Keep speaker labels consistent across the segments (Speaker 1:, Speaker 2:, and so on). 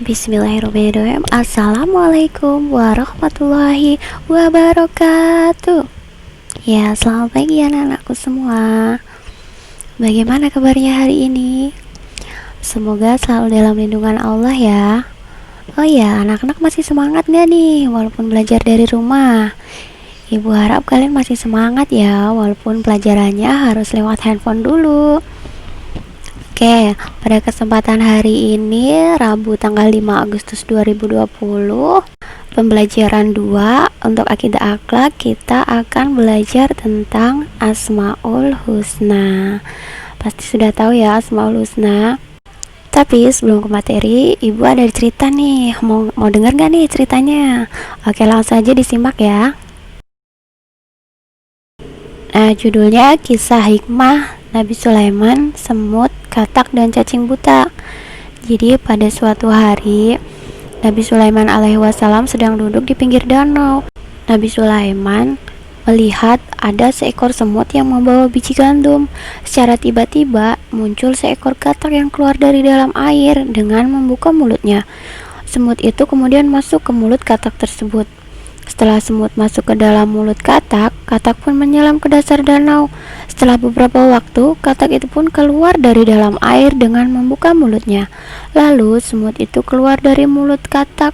Speaker 1: Bismillahirrahmanirrahim. Assalamualaikum warahmatullahi wabarakatuh. Ya, selamat pagi anak-anakku semua. Bagaimana kabarnya hari ini? Semoga selalu dalam lindungan Allah ya. Oh ya, anak-anak masih semangat gak nih walaupun belajar dari rumah? Ibu harap kalian masih semangat ya, walaupun pelajarannya harus lewat handphone dulu. Oke, pada kesempatan hari ini, Rabu tanggal 5 Agustus 2020, pembelajaran 2 untuk akidah akhlak, kita akan belajar tentang Asmaul Husna. Pasti sudah tahu ya Asmaul Husna. Tapi sebelum ke materi, Ibu ada cerita nih. Mau denger gak nih ceritanya? Oke, langsung aja disimak ya. Nah, judulnya Kisah Hikmah Nabi Sulaiman, Semut, Katak, dan Cacing Buta. Jadi pada suatu hari, Nabi Sulaiman alaihi wasallam sedang duduk di pinggir danau. Nabi Sulaiman melihat ada seekor semut yang membawa biji gandum. Secara tiba-tiba muncul seekor katak yang keluar dari dalam air dengan membuka mulutnya. Semut itu kemudian masuk ke mulut katak tersebut. Setelah semut masuk ke dalam mulut katak, katak pun menyelam ke dasar danau. Setelah beberapa waktu, katak itu pun keluar dari dalam air dengan membuka mulutnya. Lalu semut itu keluar dari mulut katak.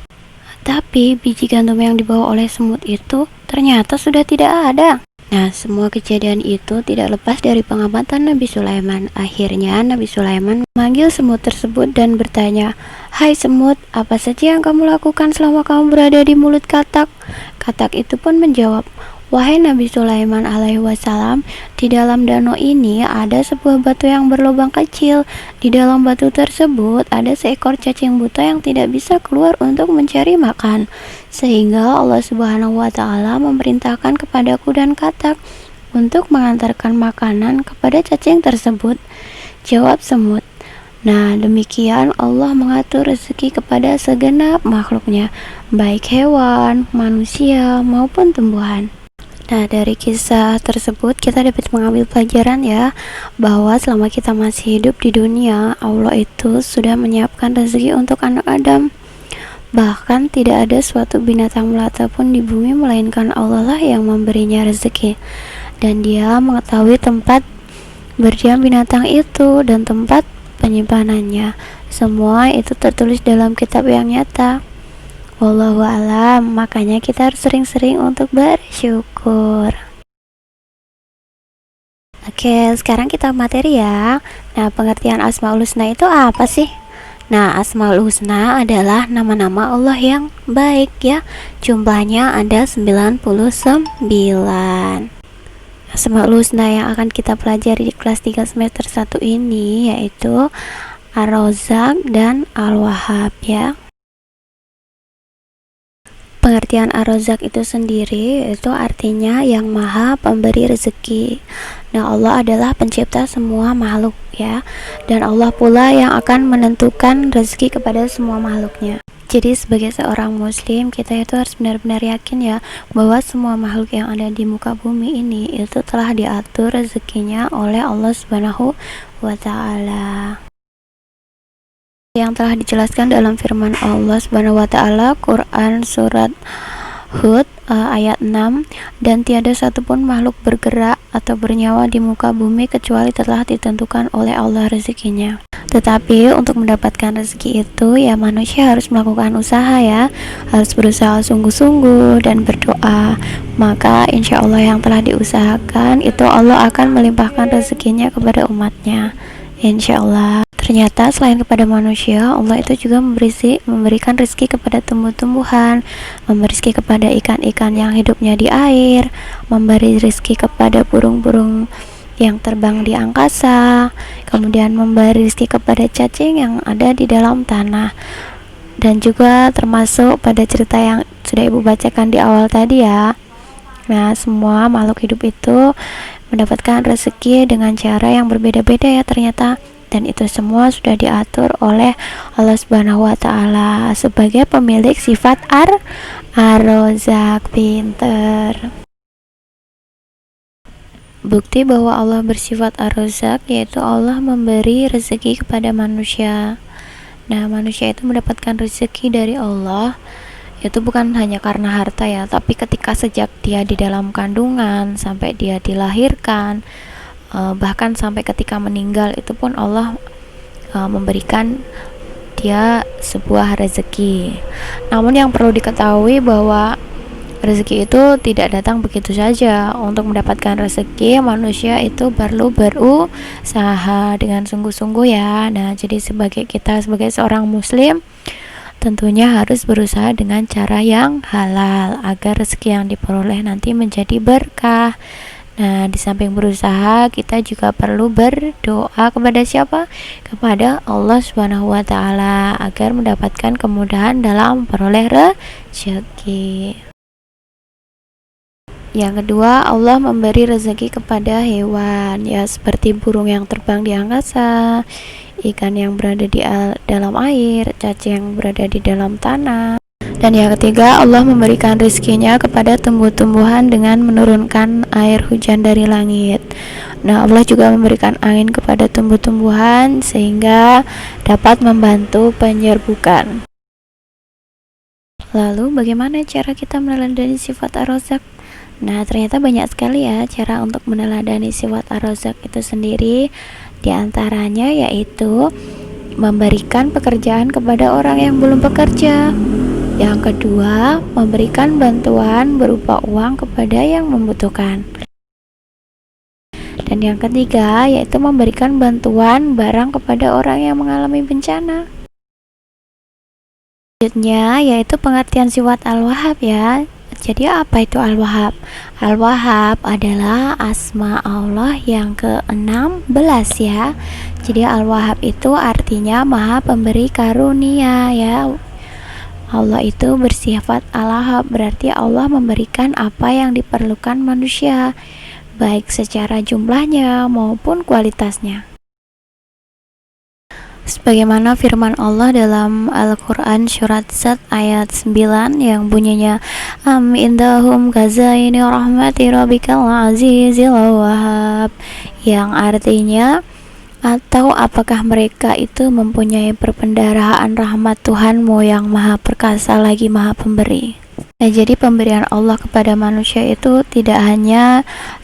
Speaker 1: Tapi biji gandum yang dibawa oleh semut itu ternyata sudah tidak ada. Nah, semua kejadian itu tidak lepas dari pengamatan Nabi Sulaiman. Akhirnya Nabi Sulaiman memanggil semut tersebut dan bertanya, "Hai semut, apa saja yang kamu lakukan selama kamu berada di mulut katak?" Katak itu pun menjawab, "Wahai Nabi Sulaiman alaihi wasallam, di dalam danau ini ada sebuah batu yang berlubang kecil. Di dalam batu tersebut ada seekor cacing buta yang tidak bisa keluar untuk mencari makan. Sehingga Allah Subhanahu wa Ta'ala memerintahkan kepadaku dan katak untuk mengantarkan makanan kepada cacing tersebut." Jawab semut, "Nah, demikian Allah mengatur rezeki kepada segenap makhluknya, baik hewan, manusia, maupun tumbuhan." Nah, dari kisah tersebut kita dapat mengambil pelajaran ya, bahwa selama kita masih hidup di dunia, Allah itu sudah menyiapkan rezeki untuk anak Adam. Bahkan tidak ada suatu binatang melata pun di bumi melainkan Allah lah yang memberinya rezeki. Dan Dia mengetahui tempat berdiam binatang itu dan tempat penyimpanannya. Semua itu tertulis dalam kitab yang nyata. Wallahu alam, makanya kita harus sering-sering untuk bersyukur. Oke, sekarang kita materi ya. Nah, pengertian Asmaul Husna itu apa sih? Nah, Asmaul Husna adalah nama-nama Allah yang baik ya. Jumlahnya ada 99. Asmaul Husna yang akan kita pelajari di kelas 3 semester 1 ini yaitu Ar-Razzaq dan Al-Wahhab ya. Pengertian Ar-Razzaq itu sendiri itu artinya yang maha pemberi rezeki. Nah, Allah adalah pencipta semua makhluk ya, dan Allah pula yang akan menentukan rezeki kepada semua makhluknya. Jadi sebagai seorang muslim, kita itu harus benar-benar yakin ya, bahwa semua makhluk yang ada di muka bumi ini itu telah diatur rezekinya oleh Allah Subhanahu wa Ta'ala, yang telah dijelaskan dalam firman Allah Subhanahu wa Ta'ala, Quran surat Hud ayat 6, "Dan tiada satupun makhluk bergerak atau bernyawa di muka bumi kecuali telah ditentukan oleh Allah rezekinya." Tetapi untuk mendapatkan rezeki itu ya manusia harus melakukan usaha ya, harus berusaha sungguh-sungguh dan berdoa. Maka insya Allah yang telah diusahakan itu Allah akan melimpahkan rezekinya kepada umatnya, insya Allah. Ternyata selain kepada manusia, Allah itu juga memberikan rezeki kepada tumbuh-tumbuhan, memberi rezeki kepada ikan-ikan yang hidupnya di air, memberi rezeki kepada burung-burung yang terbang di angkasa, kemudian memberi rezeki kepada cacing yang ada di dalam tanah. Dan juga termasuk pada cerita yang sudah Ibu bacakan di awal tadi ya. Nah, semua makhluk hidup itu mendapatkan rezeki dengan cara yang berbeda-beda ya ternyata. Dan itu semua sudah diatur oleh Allah Subhanahu wa Ta'ala sebagai pemilik sifat Ar-Razzaq, pinter. Bukti bahwa Allah bersifat Ar-Razzaq yaitu Allah memberi rezeki kepada manusia. Nah, manusia itu mendapatkan rezeki dari Allah itu bukan hanya karena harta ya, tapi ketika sejak dia di dalam kandungan sampai dia dilahirkan, bahkan sampai ketika meninggal itu pun Allah memberikan dia sebuah rezeki. Namun yang perlu diketahui bahwa rezeki itu tidak datang begitu saja. Untuk mendapatkan rezeki, manusia itu perlu berusaha dengan sungguh-sungguh ya. Nah, jadi kita sebagai seorang muslim tentunya harus berusaha dengan cara yang halal agar rezeki yang diperoleh nanti menjadi berkah. Nah, di samping berusaha, kita juga perlu berdoa kepada siapa? Kepada Allah Subhanahu wa taala agar mendapatkan kemudahan dalam memperoleh rezeki. Yang kedua, Allah memberi rezeki kepada hewan, ya seperti burung yang terbang di angkasa, ikan yang berada di dalam air, cacing yang berada di dalam tanah. Dan yang ketiga, Allah memberikan rezekinya kepada tumbuh-tumbuhan dengan menurunkan air hujan dari langit. Nah, Allah juga memberikan angin kepada tumbuh-tumbuhan sehingga dapat membantu penyerbukan. Lalu, bagaimana cara kita meneladani sifat Ar-Razzaq? Nah, ternyata banyak sekali ya cara untuk meneladani sifat Ar-Razzaq itu sendiri. Di antaranya yaitu memberikan pekerjaan kepada orang yang belum bekerja. Yang kedua, memberikan bantuan berupa uang kepada yang membutuhkan. Dan yang ketiga, yaitu memberikan bantuan barang kepada orang yang mengalami bencana. Selanjutnya, yaitu pengertian sifat Al-Wahhab ya. Jadi apa itu Al-Wahhab? Al-Wahhab adalah asma Allah yang ke-16 ya. Jadi Al-Wahhab itu artinya Maha Pemberi Karunia ya. Allah itu bersifat Al-Wahhab, berarti Allah memberikan apa yang diperlukan manusia, baik secara jumlahnya maupun kualitasnya. Sebagaimana firman Allah dalam Al-Quran surat Sad ayat 9 yang bunyinya Am indahum kazaini rahmati rabbikal azizil wahhab, yang artinya atau apakah mereka itu mempunyai perbendaharaan rahmat Tuhanmu yang maha perkasa lagi maha pemberi. Nah, jadi pemberian Allah kepada manusia itu tidak hanya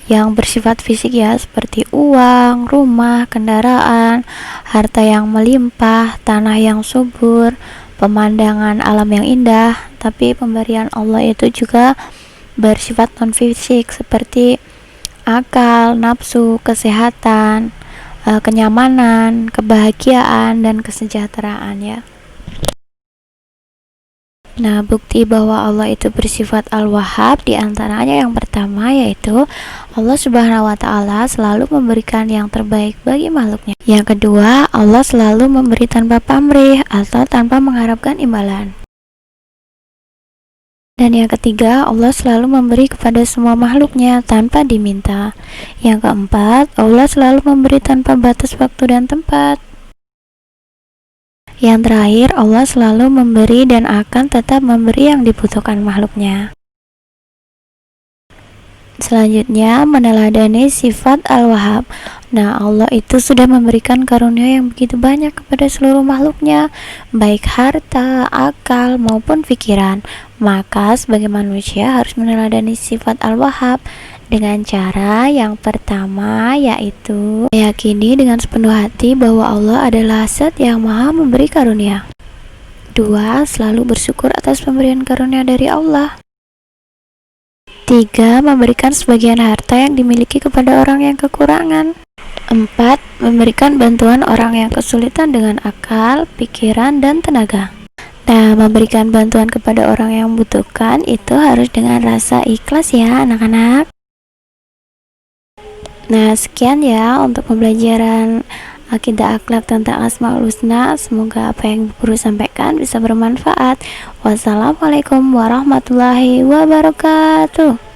Speaker 1: yang bersifat fisik ya, seperti uang, rumah, kendaraan, harta yang melimpah, tanah yang subur, pemandangan alam yang indah, tapi pemberian Allah itu juga bersifat non fisik seperti akal, nafsu, kesehatan, kenyamanan, kebahagiaan, dan kesejahteraan ya. Nah, bukti bahwa Allah itu bersifat Al-Wahhab diantaranya yang pertama yaitu Allah Subhanahu wa taala selalu memberikan yang terbaik bagi makhluknya. Yang kedua, Allah selalu memberi tanpa pamrih atau tanpa mengharapkan imbalan. Dan yang ketiga, Allah selalu memberi kepada semua makhluknya tanpa diminta. Yang keempat, Allah selalu memberi tanpa batas waktu dan tempat. Yang terakhir, Allah selalu memberi dan akan tetap memberi yang dibutuhkan makhluknya. Selanjutnya, meneladani sifat Al-Wahhab. Nah, Allah itu sudah memberikan karunia yang begitu banyak kepada seluruh makhluknya, baik harta, akal, maupun pikiran. Maka, sebagai manusia harus meneladani sifat Al-Wahhab dengan cara yang pertama yaitu meyakini dengan sepenuh hati bahwa Allah adalah Zat yang maha memberi karunia. 2. Selalu bersyukur atas pemberian karunia dari Allah. 3. Memberikan sebagian harta yang dimiliki kepada orang yang kekurangan. 4. Memberikan bantuan orang yang kesulitan dengan akal, pikiran, dan tenaga. Nah, memberikan bantuan kepada orang yang membutuhkan itu harus dengan rasa ikhlas ya anak-anak. Nah, sekian ya untuk pembelajaran akidah akhlak tentang Asmaul Husna. Semoga apa yang Guru sampaikan bisa bermanfaat. Wassalamualaikum warahmatullahi wabarakatuh.